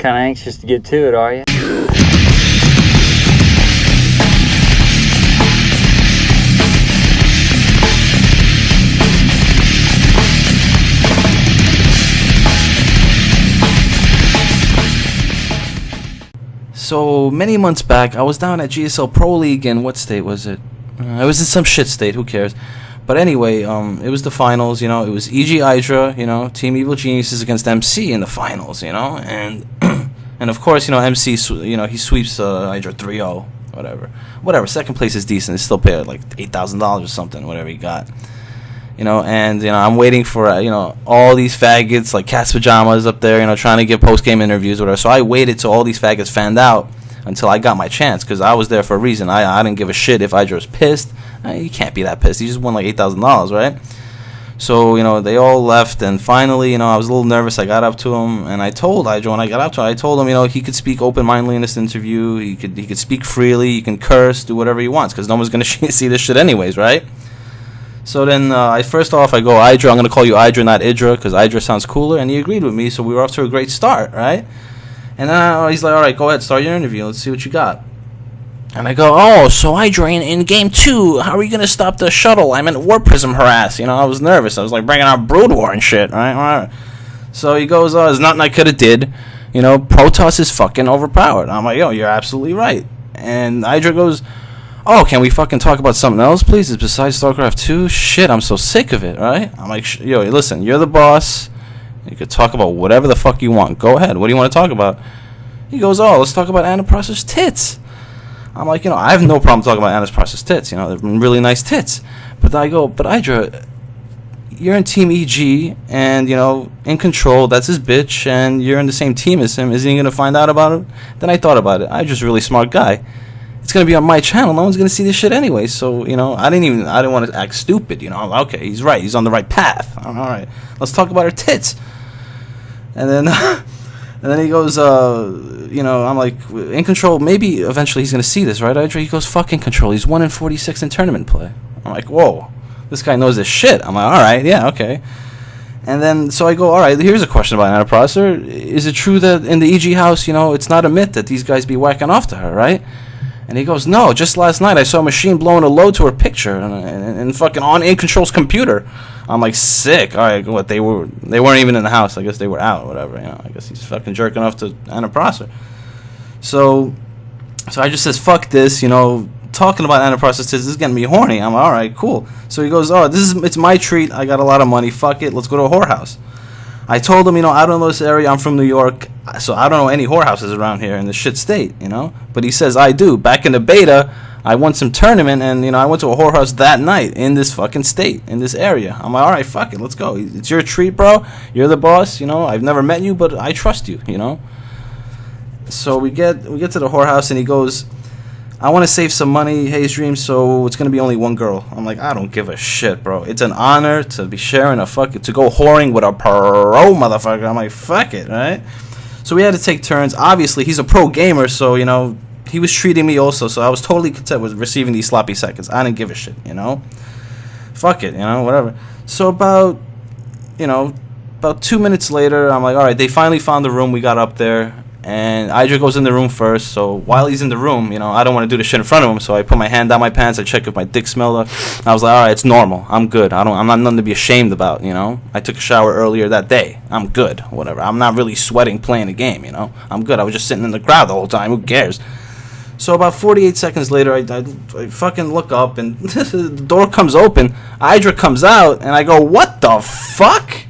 Kind of anxious to get to it, are you? So many months back, I was down at GSL Pro League in what state was it? I was in some shit state. Who cares? But anyway, it was the finals. You know, it was IdRa. You know, Team Evil Geniuses against MC in the finals. You know, and and of course, you know, MC. You know, he sweeps IdRa 3-0. Whatever. Second place is decent. It's still paid like $8,000 or something. Whatever he got. You know, and you know, I'm waiting for you know, all these faggots like Cat's Pajamas up there, you know, trying to get post-game interviews or whatever. So I waited till all these faggots fanned out until I got my chance, because I was there for a reason. I didn't give a shit if IdRa was pissed. You can't be that pissed. He just won like $8,000, right? So, you know, they all left, and finally, you know, I was a little nervous. I got up to him, and I told IdRa, when I got up to him, I told him, you know, he could speak open-mindedly in this interview. He could speak freely. He can curse, do whatever he wants, because no one's going to see this shit anyways, right? So then, first off, I go, IdRa, I'm going to call you IdRa, not IdRa, because IdRa sounds cooler, and he agreed with me, so we were off to a great start, right? And then he's like, all right, go ahead, start your interview, let's see what you got. And I go, oh, so IdRa, in Game 2, how are you going to stop the shuttle? I meant War Prism harass, you know, I was nervous, I was like bringing out Brood War and shit, right? All right. So he goes, there's nothing I could have did, you know, Protoss is fucking overpowered. I'm like, yo, you're absolutely right. And IdRa goes, oh, can we fucking talk about something else, please? It's besides Starcraft2? Shit, I'm so sick of it, right? I'm like, yo, listen, you're the boss. You could talk about whatever the fuck you want. Go ahead. What do you want to talk about? He goes, oh, let's talk about Anna Prosser's tits. I'm like, you know, I have no problem talking about Anna Prosser's tits. You know, they're really nice tits. But I go, but IdRa, you're in Team EG, and, you know, in Control, that's his bitch, and you're in the same team as him. Isn't he going to find out about it? Then I thought about it. IdRa's a really smart guy. It's going to be on my channel. No one's going to see this shit anyway. So, you know, I didn't want to act stupid, you know. I'm like, okay, he's right. He's on the right path. All right. Let's talk about her tits. And then and then he goes, you know, I'm like, in Control, maybe eventually he's going to see this, right, IdRa? He goes, fucking Control. He's 1 in 46 in tournament play. I'm like, whoa, this guy knows his shit. I'm like, all right, yeah, okay. And then, so I go, all right, here's a question about Anna Prosser. Is it true that in the EG house, you know, it's not a myth that these guys be whacking off to her, right? And he goes, no, just last night I saw a machine blowing a load to her picture and fucking on In Control's computer. I'm like, sick. All right, what, they weren't even in the house. I guess they were out or whatever, you know. I guess he's fucking jerking off to Anna Prosser. So I just says, fuck this, you know, talking about Anna Prosser says, this is getting me horny. I'm like, all right, cool. So he goes, oh, it's my treat. I got a lot of money. Fuck it. Let's go to a whorehouse. I told him, you know, I don't know this area. I'm from New York, so I don't know any whorehouses around here in this shit state, you know. But he says, I do. Back in the beta, I won some tournament, and, you know, I went to a whorehouse that night in this fucking state, in this area. I'm like, all right, fuck it, let's go. It's your treat, bro. You're the boss, you know. I've never met you, but I trust you, you know. So we get to the whorehouse, and he goes, I want to save some money, Hazedream, so it's going to be only one girl. I'm like, I don't give a shit, bro. It's an honor to be sharing to go whoring with a pro motherfucker. I'm like, fuck it, right? So we had to take turns. Obviously, he's a pro gamer, so, you know, he was treating me also, so I was totally content with receiving these sloppy seconds. I didn't give a shit, you know? Fuck it, you know, whatever. So about 2 minutes later, I'm like, all right, they finally found the room. We got up there. And IdRa goes in the room first, so while he's in the room, you know, I don't want to do the shit in front of him, so I put my hand down my pants, I check if my dick smelled. I was like, all right, it's normal, I'm good, I'm not nothing to be ashamed about, you know. I took a shower earlier that day, I'm good, whatever. I'm not really sweating playing the game, you know. I'm good, I was just sitting in the crowd the whole time, who cares? So about 48 seconds later, I fucking look up, and the door comes open, IdRa comes out, and I go, what the fuck?